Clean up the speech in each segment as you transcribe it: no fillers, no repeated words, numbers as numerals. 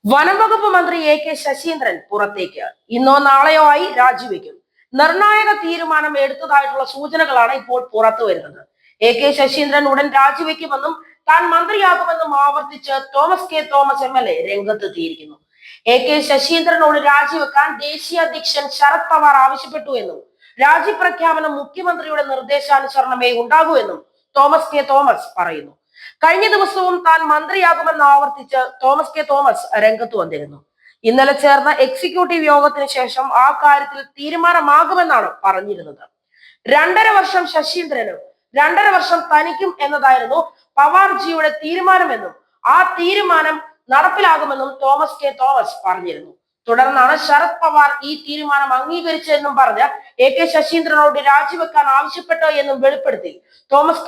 വനംവകുപ്പ് മന്ത്രി കെ ശശീന്ദ്രൻ പുറത്തേക്ക് ഇന്നോ നാളെയോ ആയി രാജിവെക്കും. നിർണായക തീരുമാനം എടുത്തതായിട്ടുള്ള സൂചനകളാണ് ഇപ്പോൾ പുറത്തു വരുന്നത്. കെ ശശീന്ദ്രൻ ഉടൻ രാജിവെക്കുമെന്നും താൻ മന്ത്രിയാകുമെന്നും ആവർത്തിച്ച് തോമസ് എം എൽ എ രംഗത്തെത്തിയിരിക്കുന്നു. കെ ശശീന്ദ്രനോട് രാജിവെക്കാൻ ദേശീയ അധ്യക്ഷൻ ശരത് പവാർ ആവശ്യപ്പെട്ടു എന്നും രാജിപ്രഖ്യാപനം മുഖ്യമന്ത്രിയുടെ നിർദ്ദേശാനുസരണമേ ഉണ്ടാകൂ എന്നും തോമസ് പറയുന്നു. കഴിഞ്ഞ ദിവസവും താൻ മന്ത്രിയാകുമെന്ന് ആവർത്തിച്ച് തോമസ് രംഗത്ത് വന്നിരുന്നു. ഇന്നലെ ചേർന്ന എക്സിക്യൂട്ടീവ് യോഗത്തിന് ശേഷം ആ കാര്യത്തിൽ തീരുമാനമാകുമെന്നാണ് പറഞ്ഞിരുന്നത്. 2.5 വർഷം ശശീന്ദ്രനും 2.5 വർഷം തനിക്കും എന്നതായിരുന്നു പവാർജിയുടെ തീരുമാനമെന്നും ആ തീരുമാനം നടപ്പിലാകുമെന്നും തോമസ് പറഞ്ഞിരുന്നു. തുടർന്നാണ് ശരത് പവാർ ഈ തീരുമാനം അംഗീകരിച്ചതെന്നും പറഞ്ഞ് കെ ശശീന്ദ്രനോട് രാജിവെക്കാൻ ആവശ്യപ്പെട്ടോ എന്നും വെളിപ്പെടുത്തി തോമസ്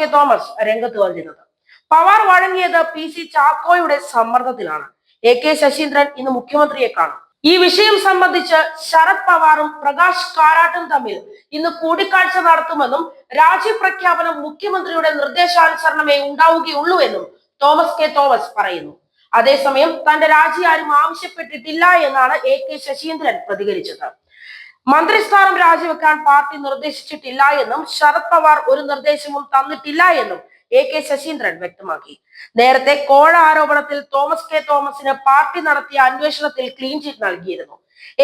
രംഗത്ത് വന്നിരുന്നത്. പവാർ വഴങ്ങിയത് PC ചാക്കോയുടെ സമ്മർദ്ദത്തിലാണ്. കെ ശശീന്ദ്രൻ ഇന്ന് മുഖ്യമന്ത്രിയെ കാണും. ഈ വിഷയം സംബന്ധിച്ച് ശരത് പവാറും പ്രകാശ് കാരാട്ടും തമ്മിൽ ഇന്ന് കൂടിക്കാഴ്ച നടത്തുമെന്നും രാജ്യപ്രഖ്യാപനം മുഖ്യമന്ത്രിയുടെ നിർദ്ദേശാനുസരണമേ ഉണ്ടാവുകയുള്ളൂ എന്നും തോമസ് പറയുന്നു. അതേസമയം തന്റെ രാജി ആരും ആവശ്യപ്പെട്ടിട്ടില്ല എന്നാണ് കെ ശശീന്ദ്രൻ പ്രതികരിച്ചത്. മന്ത്രിസ്ഥാനം രാജിവെക്കാൻ പാർട്ടി നിർദ്ദേശിച്ചിട്ടില്ല എന്നും ശരത് പവാർ ഒരു നിർദ്ദേശവും തന്നിട്ടില്ല എന്നും കെ ശശീന്ദ്രൻ വ്യക്തമാക്കി. നേരത്തെ കോഴ ആരോപണത്തിൽ തോമസിന് പാർട്ടി നടത്തിയ അന്വേഷണത്തിൽ ക്ലീൻ ചിറ്റ് നൽകിയിരുന്നു.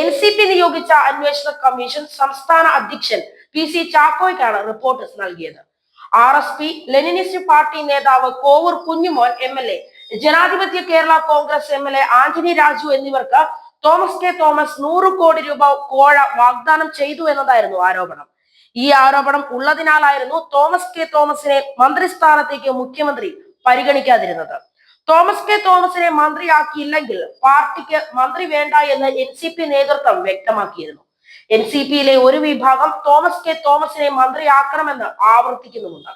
NCP നിയോഗിച്ച അന്വേഷണ കമ്മീഷൻ സംസ്ഥാന അധ്യക്ഷൻ PC ചാക്കോയ്ക്കാണ് റിപ്പോർട്ട് നൽകിയത്. RSP ലെനിനിസ്റ്റ് പാർട്ടി നേതാവ് കോവൂർ കുഞ്ഞുമോൻ MLA, ജനാധിപത്യ കേരള കോൺഗ്രസ് MLA ആന്റണി രാജു എന്നിവർക്ക് തോമസ് 100 കോടി രൂപ കോഴ വാഗ്ദാനം ചെയ്തു എന്നതായിരുന്നു ആരോപണം. ഈ ആരോപണം ഉള്ളതിനാലായിരുന്നു തോമസിനെ മന്ത്രിസ്ഥാനത്തേക്ക് മുഖ്യമന്ത്രി പരിഗണിക്കാതിരുന്നത്. തോമസിനെ മന്ത്രിയാക്കിയില്ലെങ്കിൽ പാർട്ടിക്ക് മന്ത്രി വേണ്ട എന്ന് NCP നേതൃത്വം വ്യക്തമാക്കിയിരുന്നു. NCPയിലെ ഒരു വിഭാഗം തോമസിനെ മന്ത്രിയാക്കണമെന്ന് ആവർത്തിക്കുന്നുമുണ്ട്.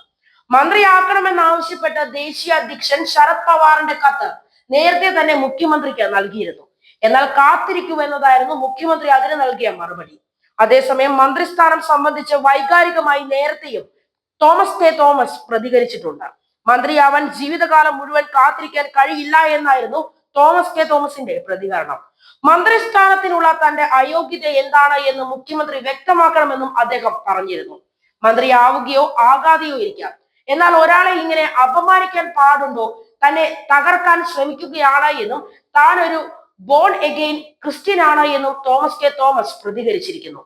മന്ത്രിയാക്കണമെന്ന് ആവശ്യപ്പെട്ട് ദേശീയ അധ്യക്ഷൻ ശരത് പവാറിന്റെ കത്ത് നേരത്തെ തന്നെ മുഖ്യമന്ത്രിക്ക് നൽകിയിരുന്നു. എന്നാൽ കാത്തിരിക്കൂ എന്നതായിരുന്നു മുഖ്യമന്ത്രി അതിന് നൽകിയ മറുപടി. അതേസമയം മന്ത്രിസ്ഥാനം സംബന്ധിച്ച് വൈകാരികമായി നേരത്തെയും തോമസ് പ്രതികരിച്ചിട്ടുണ്ട്. മന്ത്രിയാവാൻ ജീവിതകാലം മുഴുവൻ കാത്തിരിക്കാൻ കഴിയില്ല എന്നായിരുന്നു തോമസിന്റെ പ്രതികരണം. മന്ത്രിസ്ഥാനത്തിനുള്ള തന്റെ അയോഗ്യത എന്താണ് എന്ന് മുഖ്യമന്ത്രി വ്യക്തമാക്കണമെന്നും അദ്ദേഹം പറഞ്ഞിരുന്നു. മന്ത്രിയാവുകയോ ആകാതെയോ ഇരിക്കാം, എന്നാൽ ഒരാളെ ഇങ്ങനെ അപമാനിക്കാൻ പാടുണ്ടോ? തന്നെ തകർക്കാൻ ശ്രമിക്കുകയാണ് എന്നും താൻ ഒരു ബോൺ എഗെയിൻ ക്രിസ്ത്യൻ ആണ് എന്നും തോമസ് പ്രതികരിച്ചിരിക്കുന്നു.